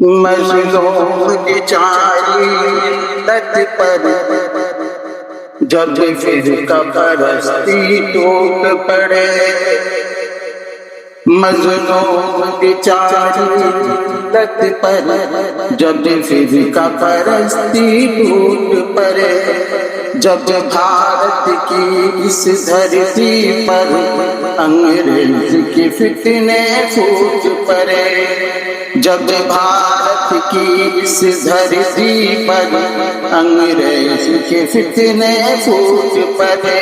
مظلوم کی چاری لت پر جب فرقہ پرستی ٹوٹ پڑے، مظلوم کی چاری لت پر جب فرقہ پرستی ٹوٹ پڑے، جب بھارت کی اس دھرتی پر انگریز کی فتنے پھوٹ پڑے، جب بھارت کی اس دھرتی پر انگریز کے فتنے پھوٹ پڑے،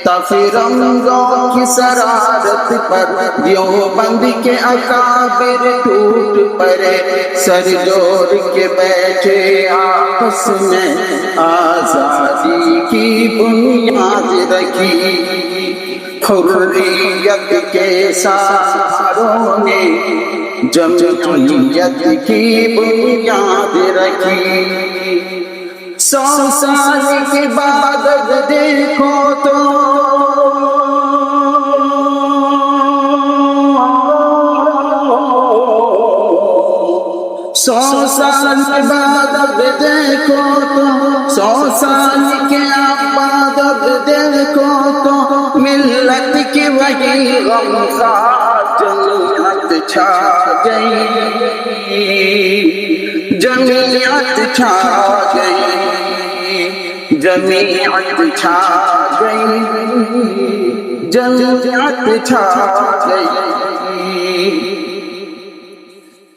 تفرنگوں کی شرارت پر دیوبند کے اکابر ٹوٹ پڑے، سر جوڑ کے بیٹھے آپس میں آزادی کی بنیاد رکھی، حریت کے سہاروں نے جمہوریت کی بنیاد رکھی۔ 100 سال کے بعد دیکھو تو 100 سال کے بعد اب دیکھو تو 100 سال کے بعد اب دیکھو تو ملت کی وہی غمخوار جمعیت چھا گئی، جمعیت چھا گئی، جمعیت چھا گئی، جمعیت چھا گئی۔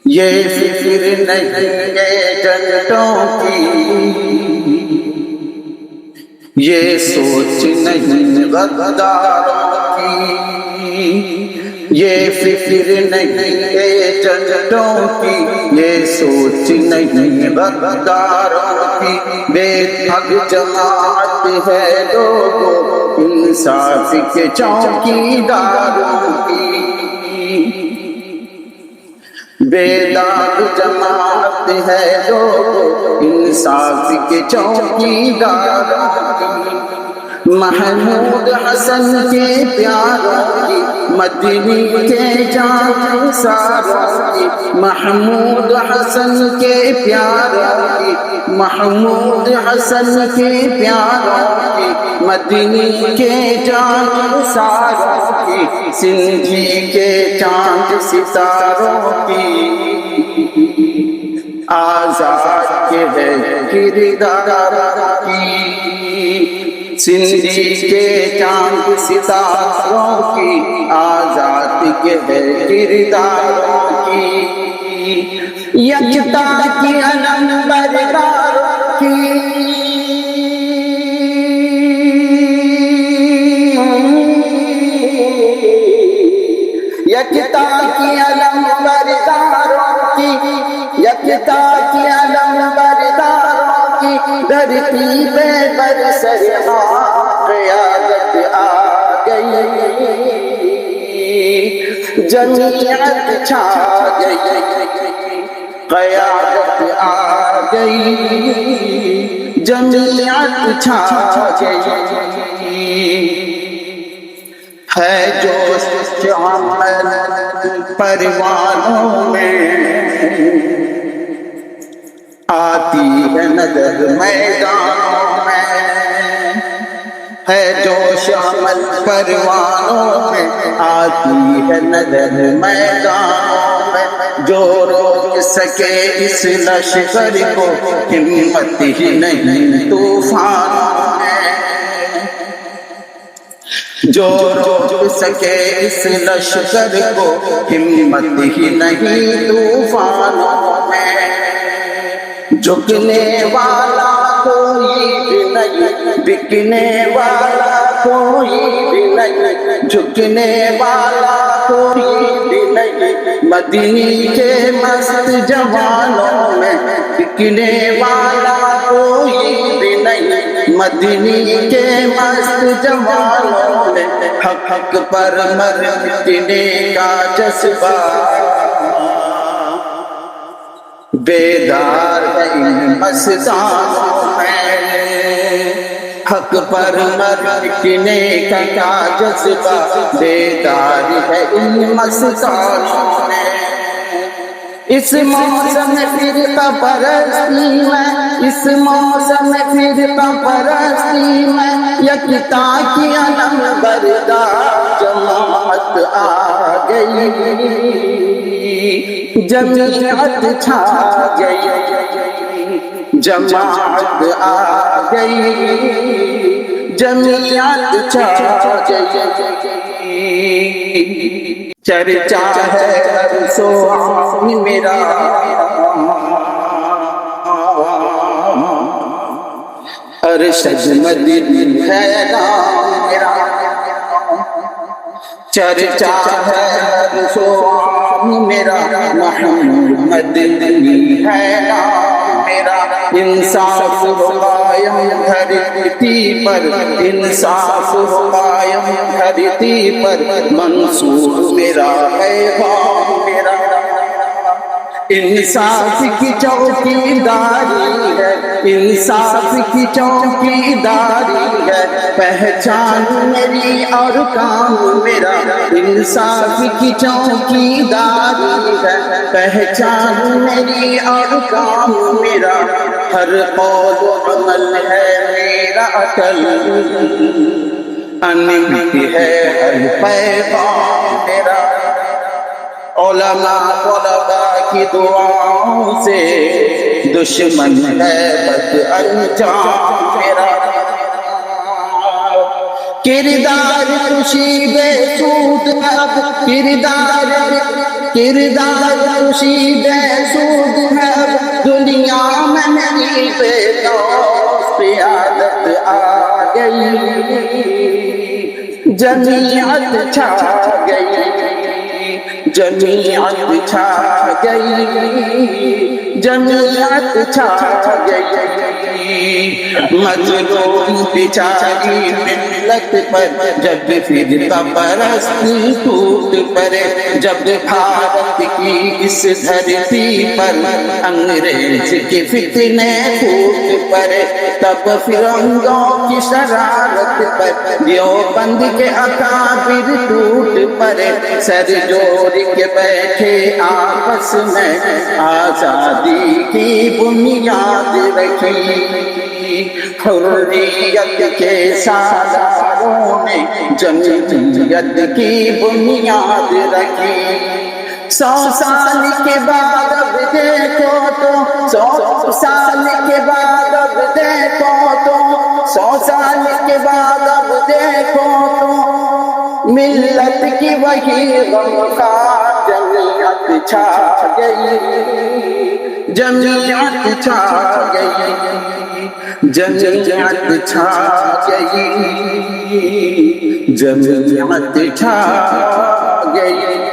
یہ فکر نہیں ہے جنتوں کی، یہ سوچ نہیں غداروں کی، یہ فکر نہیں ہے جنتوں کی، یہ سوچ نہیں غداروں کی، بے حق جماعت ہے لوگوں انصاف کے چوکیداروں کی، بیدار جماعت ہے لوگوں انصاف کے چوکیداروں کی، محمود حسن کے پیاروں کی، مدنی کے جان ساروں کی، محمود حسن کے پیاروں کی، محمود حسن کے پیاروں کی، مدنی کے جان ساروں کی، سندھی کے چاند ستاروں کی، آزاد کے ہے کردار کی، سندھی کے چاند ستاروں کی، آزاد کے ہے کرداروں کی، یکتا کی علم برداروں کی، یکتا کی علم برداروں کی، یکتا کی علم برداروں کی، دھرتی پہ برسر قیادت آ گئی، جمعیت چھا گئی، قیادت آ گئی، جمعیت چھا گئی، ہے جوش عمل پروانوں میں، آتی ہے نظر میدانوں میں، ہے جوش عمل پروانوں میں، آتی ہے نظر میدانوں میں، جو روک سکے اس لشکر کو ہمت ہی نہیں طوفانوں میں، جو روک سکے اس لشکر کو ہمت ہی نہیں طوفانوں میں، جھکنے والا کوئی بھی نہیں، بکنے والا کوئی بھی نہیں، جھکنے والا کوئی بھی نہیں، مدنی کے مست جوانوں میں، بکنے والا کوئی بھی نہیں، مدنی کے مست جوانوں میں، حق پر مرنے کا جذبہ بیدار ہے ان مستانوں میں، حق پر مرنے کا جذبہ بیدار ہے ان مستانوں میں، اس موسم فرقہ پرستی میں، اس موسم فرقہ پرستی میں یکتا کی علم بردار جماعت آ گئی، جماعت چھا گئی، جماعت آ گئی، جماعت چھا گئی۔ چرچا ہے ہر سو میرا، ارشد مدنی ہے نام میرا، چرچا ہے ہر سو میرا، محمد مدنی ہے نام میرا۔ انصاف ہو قائم دھرتی پر، انصاف ہو قائم دھرتی پر، منصور میرا پیغام میرا۔ انصاف کی چوکی داری ہے، انصاف کی چوکی داری ہے، پہچان میری اور کام میرا۔ انصاف کی چوکی داری ہے، پہچان میری اور کام میرا۔ ہر قول و عمل ہے میرا اٹل، انمٹ ہے ہر پیغام میرا۔ علماء طلباء کی دعاؤں سے دشمن ہے بد انجام میرا۔ کردار کشی بے سود ہے اب، کردار کشی بے سود ہے اب، دنیا میں میری بے دوست قیادت آ گئی، جمعیت چھا گئی، جمعیت چھا گئی، جمعیت چھا گئی۔ مظلوم بیچاری ملت پر جب فرقہ پرستی ٹوٹ پڑے، جب بھارت کی اس دھرتی پر انگریز کے فتنے پھوٹ پڑے، تب فرنگوں کی شرارت پر دیوبند کے اکابر ٹوٹ پڑے، سر جوڑ کے بیٹھے آپس میں آزادی کی بنیاد رکھی، حریت کے سالاروں نے جمہوریت کی بنیاد رکھی۔ 100 سال کے بعد اب دیکھو تو، 100 سال کے بعد اب دیکھو تو، 100 سال کے بعد اب دیکھو تو، ملت کی وہی غمخوار جمعیت چھا گئی، جمعیت چھا گئی، جمعیت چھا گئی، جمعیت چھا گئی۔